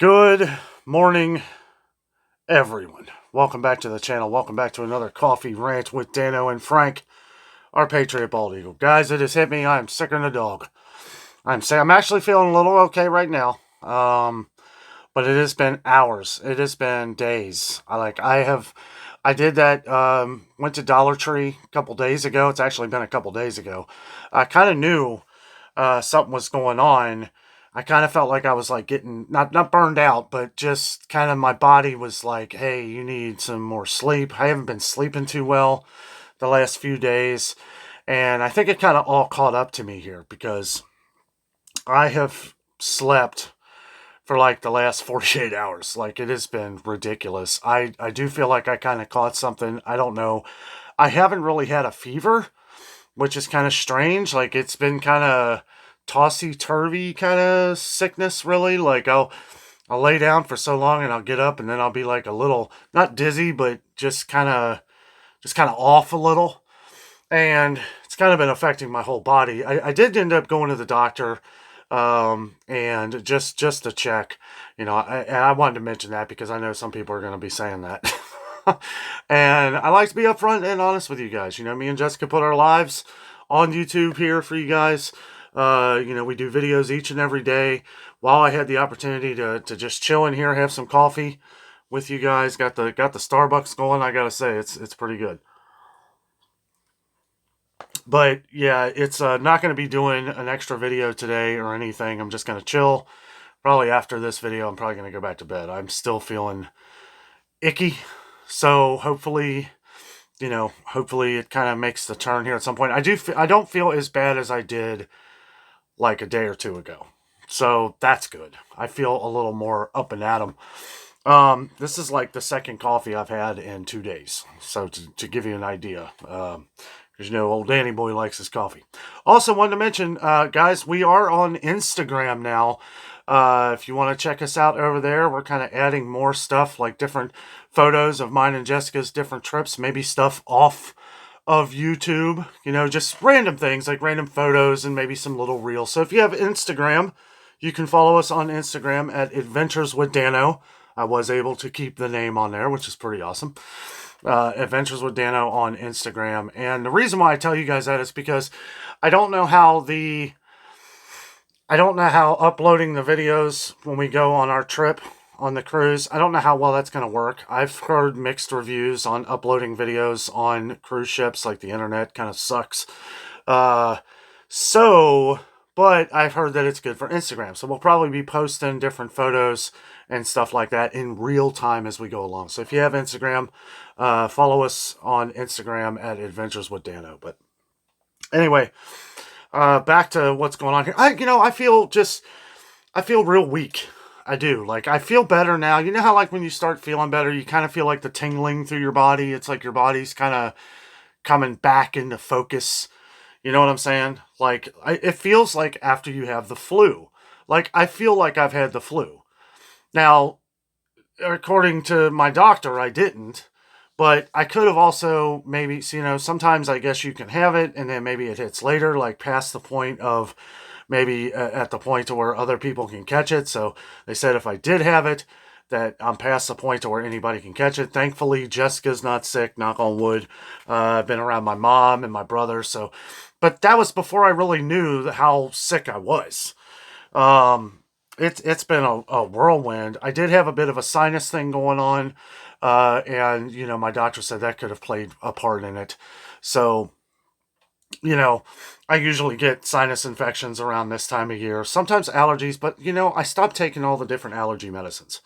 Good morning, everyone. Welcome back to the channel. Welcome back to another coffee rant with Dano and Frank, our Patriot Bald Eagle. Guys, it has hit me. I'm sicker than a dog. I'm actually feeling a little okay right now. But it has been hours. It has been days. I did that. Went to Dollar Tree a couple days ago. It's actually been a couple days ago. I kind of knew something was going on. I kind of felt like I was like getting not burned out, but just kind of my body was like, "Hey, you need some more sleep." I haven't been sleeping too well the last few days, and I think it kind of all caught up to me here because I have slept for like the last 48 hours. Like it has been ridiculous. I do feel like I kind of caught something. I don't know. I haven't really had a fever, which is kind of strange. Like it's been kind of tossy turvy kind of sickness, really. Like I'll lay down for so long and I'll get up and then I'll be like a little not dizzy, but just kind of off a little. And it's kind of been affecting my whole body. I did end up going to the doctor, and just to check, and I wanted to mention that because I know some people are going to be saying that. And I like to be upfront and honest with you guys. Me and Jessica put our lives on YouTube here for you guys. We do videos each and every day. While I had the opportunity to just chill in here, have some coffee with you guys, got the Starbucks going. I gotta say, it's pretty good. But yeah, it's not going to be doing an extra video today or anything. I'm just going to chill. Probably after this video, I'm probably going to go back to bed. I'm still feeling icky. So hopefully it kind of makes the turn here at some point. I don't feel as bad as I did like a day or two ago. So that's good. I feel a little more up and at 'em. This is like the second coffee I've had in 2 days. So to give you an idea, because old Danny boy likes his coffee. Also, wanted to mention, guys, we are on Instagram now. If you want to check us out over there, we're kind of adding more stuff, like different photos of mine and Jessica's different trips, maybe stuff off of YouTube, just random things like random photos and maybe some little reels. So if you have Instagram, you can follow us on Instagram at Adventures with Dano. I was able to keep the name on there, which is pretty awesome. Adventures with Dano on Instagram. And the reason why I tell you guys that is because I don't know how uploading the videos when we go on our trip on the cruise, I don't know how well that's going to work. I've heard mixed reviews on uploading videos on cruise ships, like the internet kind of sucks. But I've heard that it's good for Instagram. So we'll probably be posting different photos and stuff like that in real time as we go along. So if you have Instagram, follow us on Instagram at Adventures with Dano. But anyway, back to what's going on here. I feel real weak. I do. Like, I feel better now. You know how, like, when you start feeling better, you kind of feel like the tingling through your body. It's like your body's kind of coming back into focus. You know what I'm saying? Like, it feels like after you have the flu. Like, I feel like I've had the flu. Now, according to my doctor, I didn't. But I could have also maybe, sometimes I guess you can have it and then maybe it hits later, like past the point of maybe at the point to where other people can catch it. So they said if I did have it, that I'm past the point to where anybody can catch it. Thankfully, Jessica's not sick, knock on wood. I've been around my mom and my brother. But that was before I really knew how sick I was. It's been a whirlwind. I did have a bit of a sinus thing going on, and my doctor said that could have played a part in it. So, I usually get sinus infections around this time of year. Sometimes allergies, but I stopped taking all the different allergy medicines.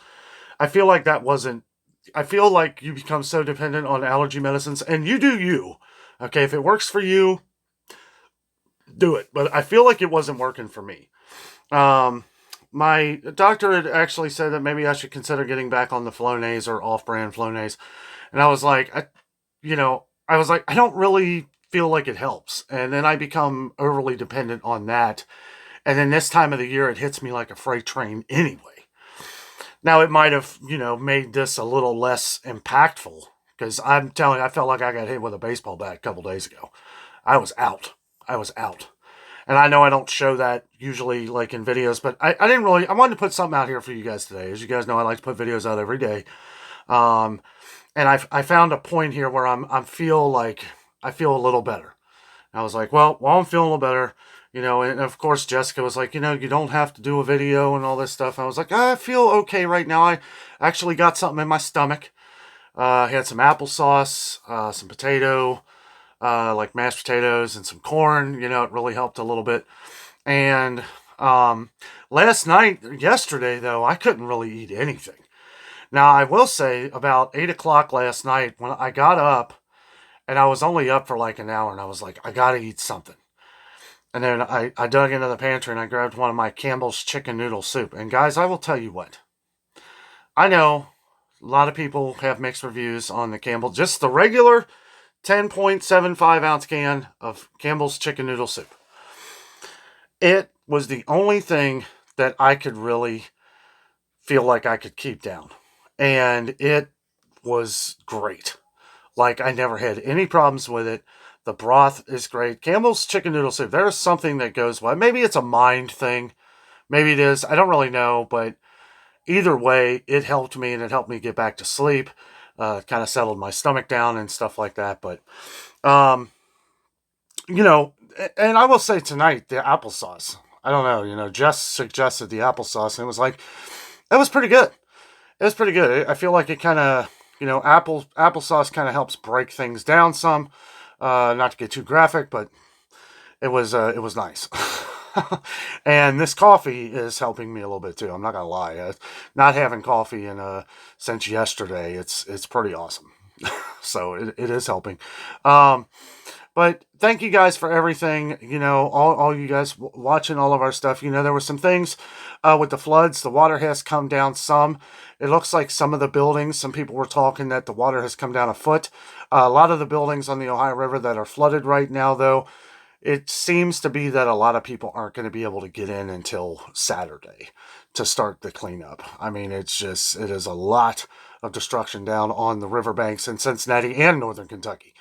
I feel like that wasn't. I feel like you become so dependent on allergy medicines, and you do you. Okay, if it works for you, do it. But I feel like it wasn't working for me. My doctor had actually said that maybe I should consider getting back on the Flonase or off-brand Flonase. And I was like, I don't really feel like it helps. And then I become overly dependent on that. And then this time of the year, it hits me like a freight train anyway. Now, it might have, made this a little less impactful. Because I'm telling you, I felt like I got hit with a baseball bat a couple days ago. I was out. And I know I don't show that usually like in videos, but I didn't really, I wanted to put something out here for you guys today. As you guys know, I like to put videos out every day. And I found a point here where I feel a little better. I was like, well, while I'm feeling a little better, and of course Jessica was like, you don't have to do a video and all this stuff. I was like, I feel okay right now. I actually got something in my stomach. I had some applesauce, some potato, like mashed potatoes and some corn. It really helped a little bit. And yesterday though, I couldn't really eat anything. Now I will say about 8 o'clock last night when I got up, and I was only up for like an hour, and I was like, I gotta eat something. And then I dug into the pantry and I grabbed one of my Campbell's chicken noodle soup. And guys, I will tell you what. I know a lot of people have mixed reviews on the Campbell, just the regular 10.75 ounce can of Campbell's chicken noodle soup. It was the only thing that I could really feel like I could keep down. And it was great. Like, I never had any problems with it. The broth is great. Campbell's chicken noodle soup, there's something that goes well. Maybe it's a mind thing. Maybe it is. I don't really know. But either way, it helped me, and it helped me get back to sleep. Kind of settled my stomach down and stuff like that. But, and I will say tonight, the applesauce. I don't know. Jess suggested the applesauce, and it was like, it was pretty good. It was pretty good. I feel like it kind of, applesauce kind of helps break things down some. Not to get too graphic, but it was nice. And this coffee is helping me a little bit too. I'm not gonna lie. Not having coffee since yesterday, it's pretty awesome. So it is helping. But thank you guys for everything. All you guys watching all of our stuff. There were some things with the floods. The water has come down some. It looks like some of the buildings, some people were talking that the water has come down a foot. A lot of the buildings on the Ohio River that are flooded right now, though, it seems to be that a lot of people aren't going to be able to get in until Saturday to start the cleanup. I mean, it is a lot of destruction down on the riverbanks in Cincinnati and northern Kentucky.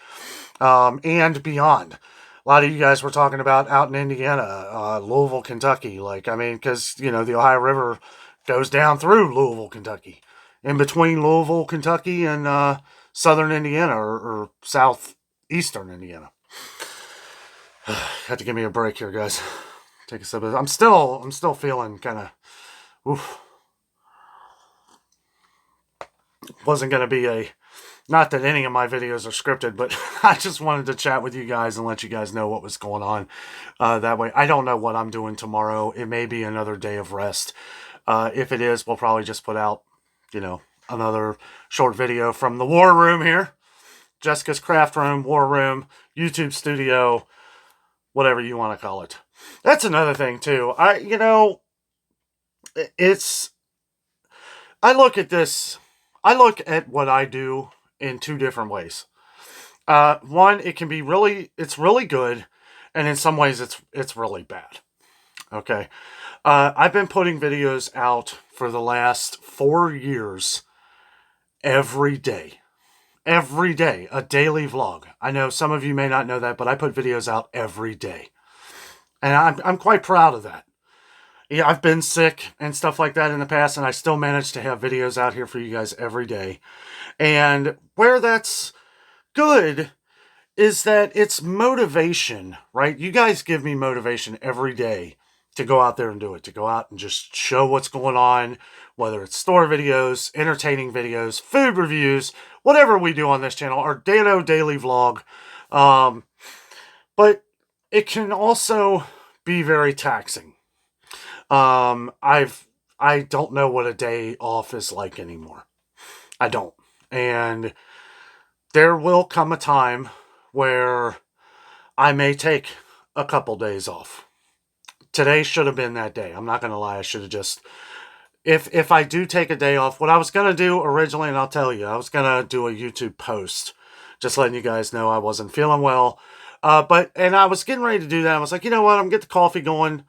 And beyond. A lot of you guys were talking about out in Indiana, Louisville, Kentucky. Because, the Ohio River goes down through Louisville, Kentucky. In between Louisville, Kentucky and southern Indiana or southeastern Indiana. Had to give me a break here, guys. Take a sip of this. I'm still feeling kind of, oof. Wasn't going to be not that any of my videos are scripted, but I just wanted to chat with you guys and let you guys know what was going on. That way, I don't know what I'm doing tomorrow. It may be another day of rest. If it is, we'll probably just put out, another short video from the war room here. Jessica's craft room, war room, YouTube studio, whatever you want to call it. That's another thing, too. I look at this, I look at what I do in two different ways. One, it can be it's really good, and in some ways it's really bad. Okay. I've been putting videos out for the last 4 years every day. Every day, a daily vlog. I know some of you may not know that, but I put videos out every day. And I'm quite proud of that. Yeah, I've been sick and stuff like that in the past, and I still manage to have videos out here for you guys every day. And where that's good is that it's motivation, right? You guys give me motivation every day to go out there and do it, to go out and just show what's going on, whether it's store videos, entertaining videos, food reviews, whatever we do on this channel, our Dano Daily Vlog. But it can also be very taxing. I don't know what a day off is like anymore. I don't. And there will come a time where I may take a couple days off. Today should have been that day. I'm not going to lie. I should have just... If I do take a day off, what I was going to do originally, and I'll tell you, I was going to do a YouTube post. Just letting you guys know I wasn't feeling well. And I was getting ready to do that. I was like, you know what? I'm going to get the coffee going.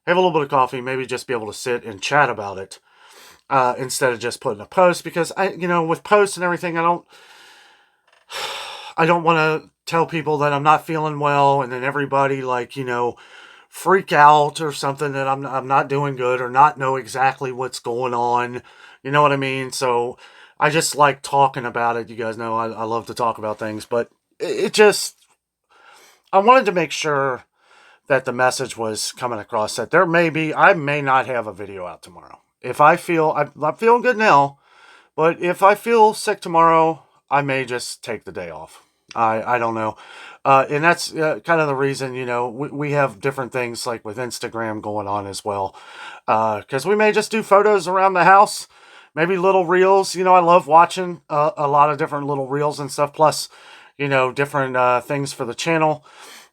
Have a little bit of coffee. Maybe just be able to sit and chat about it. Instead of just putting a post. Because, with posts and everything, I don't want to tell people that I'm not feeling well. And then everybody, freak out or something that I'm not doing good or not know exactly what's going on. You know what I mean? So I just like talking about it. You guys know I love to talk about things, but it just, I wanted to make sure that the message was coming across that I may not have a video out tomorrow. If I feel, I'm feeling good now, but if I feel sick tomorrow, I may just take the day off. I don't know. And that's kind of the reason, we have different things like with Instagram going on as well. Because we may just do photos around the house, maybe little reels. I love watching a lot of different little reels and stuff. Plus, different things for the channel.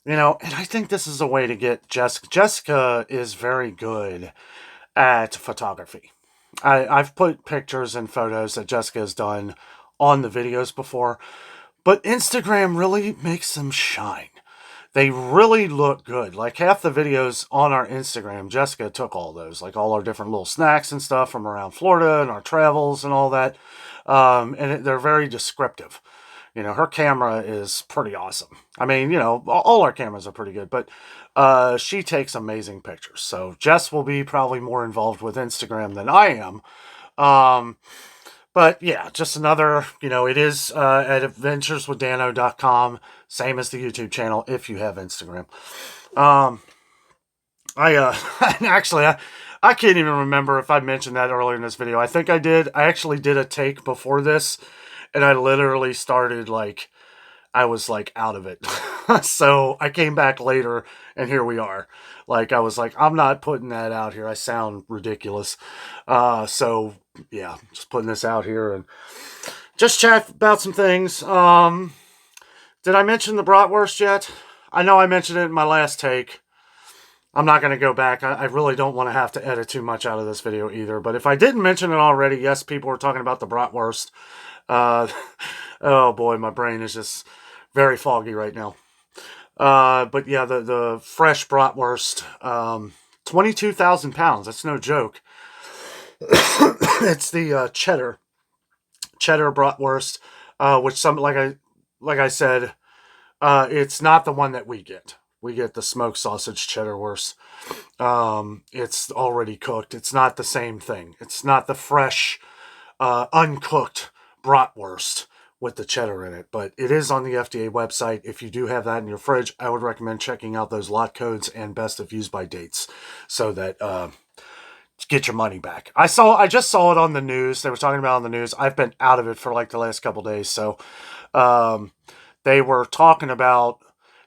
And I think this is a way to get Jessica. Jessica is very good at photography. I've put pictures and photos that Jessica has done on the videos before, but Instagram really makes them shine. They really look good. Like half the videos on our Instagram, Jessica took all those, like all our different little snacks and stuff from around Florida and our travels and all that. They're very descriptive. Her camera is pretty awesome. I mean, all our cameras are pretty good, but she takes amazing pictures. So Jess will be probably more involved with Instagram than I am. But yeah, just another, it is at adventureswithdano.com, same as the YouTube channel if you have Instagram. Actually, I can't even remember if I mentioned that earlier in this video. I think I did. I actually did a take before this, and I literally started I was out of it. So I came back later and here we are. I was like, I'm not putting that out here. I sound ridiculous. So yeah, just putting this out here and just chat about some things. Did I mention the bratwurst yet? I know I mentioned it in my last take. I'm not going to go back. I really don't want to have to edit too much out of this video either. But if I didn't mention it already, yes, people were talking about the bratwurst. Oh boy, my brain is just very foggy right now. But yeah, the fresh bratwurst, 22,000 pounds. That's no joke. It's the cheddar bratwurst, which like I said, it's not the one that we get. We get the smoked sausage cheddar wurst. It's already cooked. It's not the same thing. It's not the fresh, uncooked bratwurst with the cheddar in it, but it is on the FDA website. If you do have that in your fridge, I would recommend checking out those lot codes and best of use by dates so that get your money back. I just saw it on the news. They were talking about it on the news. I've been out of it for the last couple days, so they were talking about,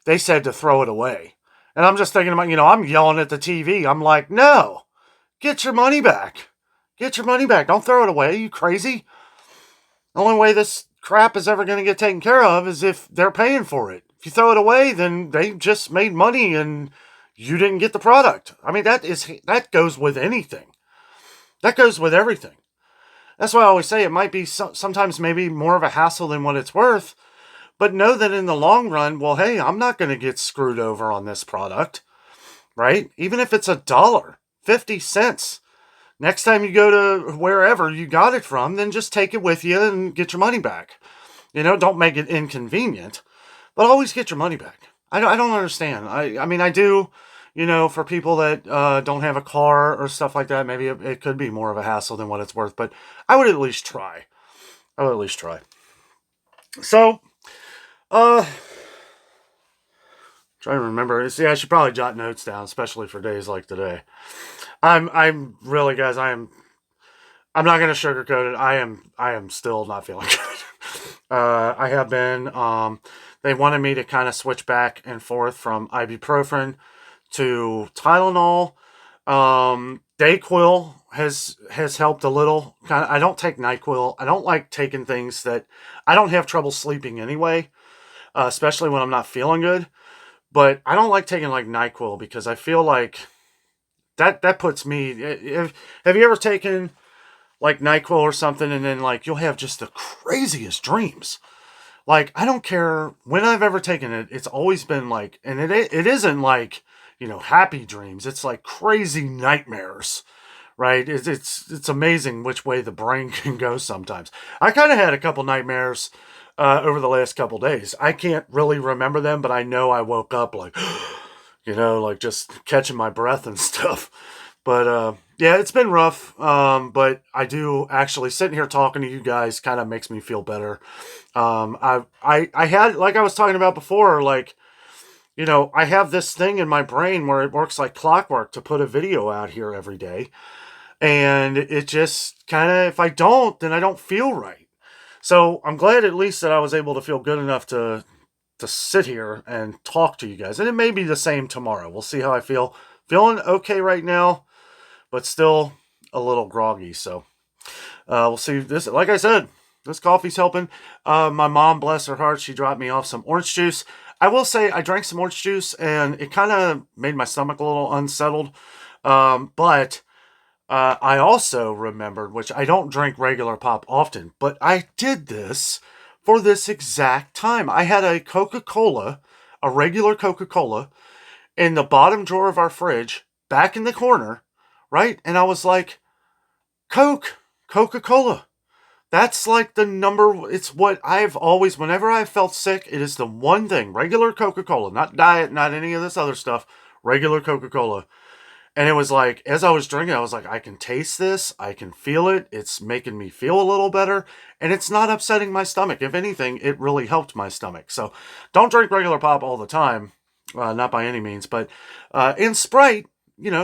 they said to throw it away. And I'm just thinking about, I'm yelling at the TV. I'm like, no, get your money back. Get your money back. Don't throw it away. Are you crazy? The only way this crap is ever going to get taken care of is if they're paying for it. If you throw it away, then they just made money and you didn't get the product. I mean, that goes with anything. That goes with everything. That's why I always say it might be sometimes maybe more of a hassle than what it's worth. But know that in the long run, well, hey, I'm not going to get screwed over on this product, right? Even if it's $1.50. Next time you go to wherever you got it from, then just take it with you and get your money back. Don't make it inconvenient, but always get your money back. I don't understand. I mean, I do, for people that don't have a car or stuff like that, maybe it could be more of a hassle than what it's worth, but I would at least try. So, trying to remember. See, I should probably jot notes down, especially for days like today. I'm really, guys, I'm not going to sugarcoat it. I am still not feeling good. I have been, they wanted me to kind of switch back and forth from ibuprofen to Tylenol. Dayquil has helped a little. I don't take NyQuil. I don't like taking things that, I don't have trouble sleeping anyway, especially when I'm not feeling good. But I don't like taking NyQuil because I feel like that puts me. Have you ever taken NyQuil or something and then you'll have just the craziest dreams? I don't care when I've ever taken it. It's always been and it isn't happy dreams. It's crazy nightmares, right? It's amazing which way the brain can go sometimes. I kind of had a couple nightmares over the last couple days. I can't really remember them, but I know I woke up like just catching my breath and stuff. But yeah, it's been rough. But I do actually sitting here talking to you guys kind of makes me feel better. I had, like I was talking about before, like, I have this thing in my brain where it works like clockwork to put a video out here every day. And it just kind of, if I don't, then I don't feel right. So I'm glad at least that I was able to feel good enough to sit here and talk to you guys. And it may be the same tomorrow. We'll see how I feel. Feeling okay right now, but still a little groggy. So we'll see. This, like I said, this coffee's helping. My mom, bless her heart, she dropped me off some orange juice. I will say I drank some orange juice and it kind of made my stomach a little unsettled. But I also remembered, which I don't drink regular pop often, but I did this for this exact time. I had a Coca-Cola, a regular Coca-Cola, in the bottom drawer of our fridge, back in the corner, right? And I was like, Coca-Cola. That's like the number, it's what I've always, whenever I've felt sick, it is the one thing, regular Coca-Cola, not diet, not any of this other stuff, regular Coca-Cola. And it was like, as I was drinking, I was like, I can taste this. I can feel it. It's making me feel a little better. And it's not upsetting my stomach. If anything, it really helped my stomach. So don't drink regular pop all the time. Not by any means. But in Sprite,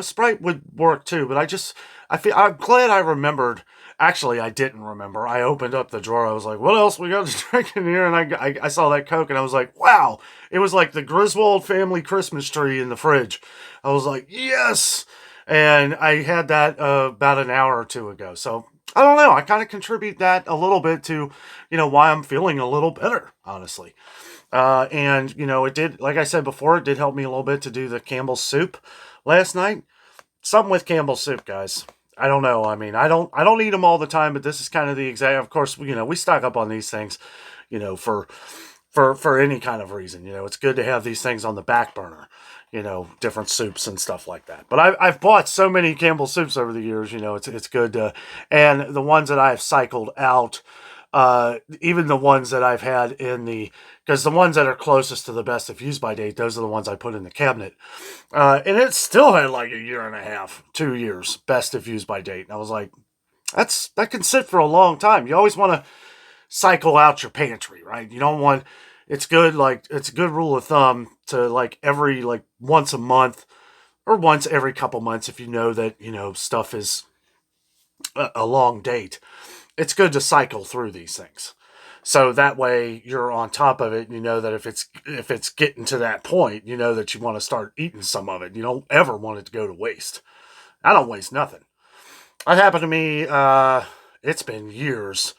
Sprite would work too. But I'm glad I remembered. Actually, I didn't remember. I opened up the drawer. I was like, what else we got to drink in here? And I saw that Coke and I was like, wow. It was like the Griswold family Christmas tree in the fridge. I was like, yes. And I had that about an hour or two ago. So I don't know. I kind of contribute that a little bit to, why I'm feeling a little better, honestly. And, it did, like I said before, it did help me a little bit to do the Campbell's soup last night. Something with Campbell's soup, guys. I don't know. I mean, I don't eat them all the time, but this is kind of the exact. Of course, we stock up on these things, for any kind of reason. It's good to have these things on the back burner. Different soups and stuff like that. But I've bought so many Campbell soups over the years. It's good to, and the ones that I've cycled out. Even the ones that I've had because the ones that are closest to the best if used by date, those are the ones I put in the cabinet. And it still had like a year and a half, 2 years, best if used by date. And I was like, that can sit for a long time. You always want to cycle out your pantry, right? You don't want, it's good, like, it's a good rule of thumb to like every, like once a month or once every couple months, if you know that, stuff is a long date, it's good to cycle through these things. So that way you're on top of it and you know that if it's getting to that point, you know that you want to start eating some of it. You don't ever want it to go to waste. I don't waste nothing. That happened to me, it's been years,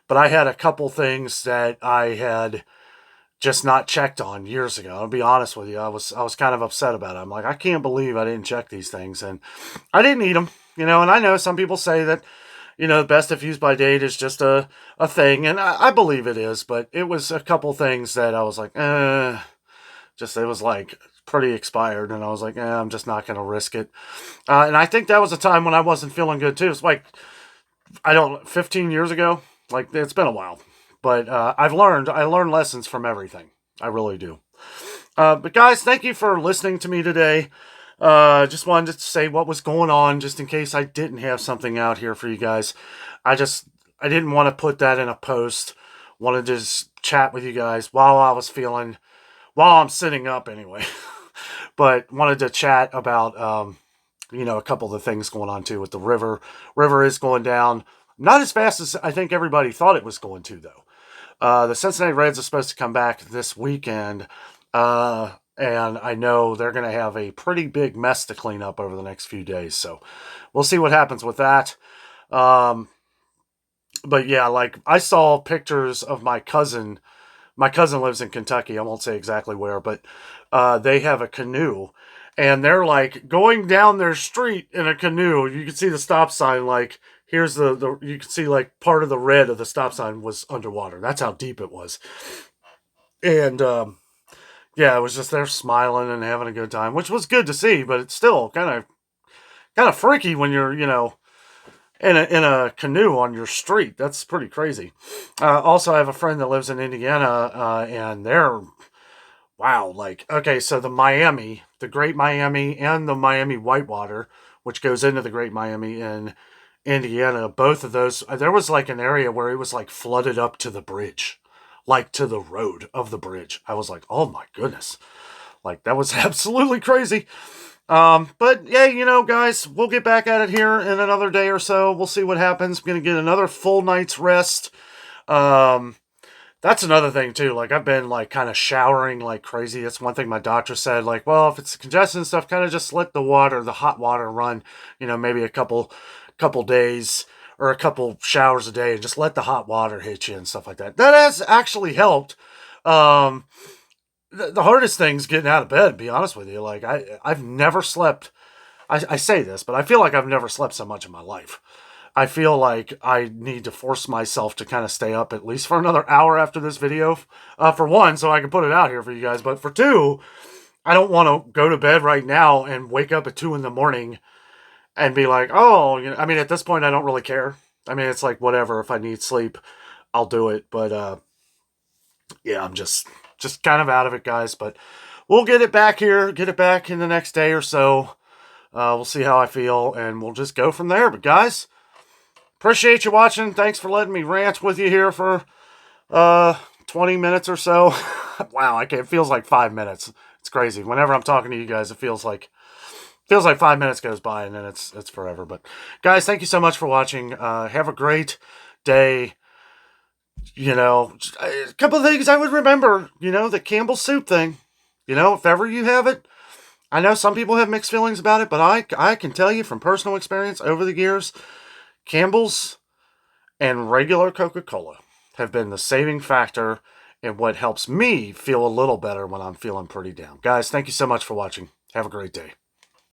but I had a couple things that I had just not checked on years ago. I'll be honest with you. I was kind of upset about it. I'm like, I can't believe I didn't check these things, and I didn't eat them. And I know some people say that best if used by date is just a thing, and I believe it is, but it was a couple things that I was like, it was like pretty expired, and I was like, I'm just not going to risk it. And I think that was a time when I wasn't feeling good too. It's like, 15 years ago, like it's been a while, but I learned lessons from everything. I really do. But guys, thank you for listening to me today. Just wanted to say what was going on, just in case I didn't have something out here for you guys. I didn't want to put that in a post. Wanted to just chat with you guys while I'm sitting up anyway. But wanted to chat about, a couple of the things going on too with the river. River is going down. Not as fast as I think everybody thought it was going to, though. The Cincinnati Reds are supposed to come back this weekend. And I know they're going to have a pretty big mess to clean up over the next few days. So we'll see what happens with that. But yeah, like I saw pictures of my cousin. My cousin lives in Kentucky. I won't say exactly where, but they have a canoe. And they're like going down their street in a canoe. You can see the stop sign. Like here's you can see like part of the red of the stop sign was underwater. That's how deep it was. And yeah, it was just they're smiling and having a good time, which was good to see. But it's still kind of freaky when you're in a canoe on your street. That's pretty crazy. Also, I have a friend that lives in Indiana, and wow, like, okay, so the Great Miami and the Miami Whitewater, which goes into the Great Miami in Indiana, both of those, there was like an area where it was like flooded up to the bridge, like to the road of the bridge. I was like, oh my goodness. Like, that was absolutely crazy. But yeah, guys, we'll get back at it here in another day or so. We'll see what happens. I'm going to get another full night's rest. Um, that's another thing too. Like, I've been like kind of showering like crazy. That's one thing my doctor said. Like, well, if it's congestion and stuff, kind of just let the hot water run. Maybe a couple days or a couple showers a day, and just let the hot water hit you and stuff like that. That has actually helped. Um, the hardest thing's getting out of bed. To be honest with you, like I've never slept. I say this, but I feel like I've never slept so much in my life. I feel like I need to force myself to kind of stay up at least for another hour after this video. For one, so I can put it out here for you guys. But for two, I don't want to go to bed right now and wake up at 2 in the morning and be like, oh, I mean, at this point, I don't really care. I mean, it's like, whatever. If I need sleep, I'll do it. But yeah, I'm just kind of out of it, guys. But we'll get it back here, get it back in the next day or so. We'll see how I feel, and we'll just go from there. But guys, appreciate you watching. Thanks for letting me rant with you here for 20 minutes or so. Wow, it feels like 5 minutes. It's crazy. Whenever I'm talking to you guys, it feels like 5 minutes goes by, and then it's forever. But guys, thank you so much for watching. Have a great day. A couple of things I would remember. The Campbell's soup thing. If ever you have it. I know some people have mixed feelings about it, but I can tell you from personal experience over the years, Campbell's and regular Coca-Cola have been the saving factor in what helps me feel a little better when I'm feeling pretty down. Guys, thank you so much for watching. Have a great day.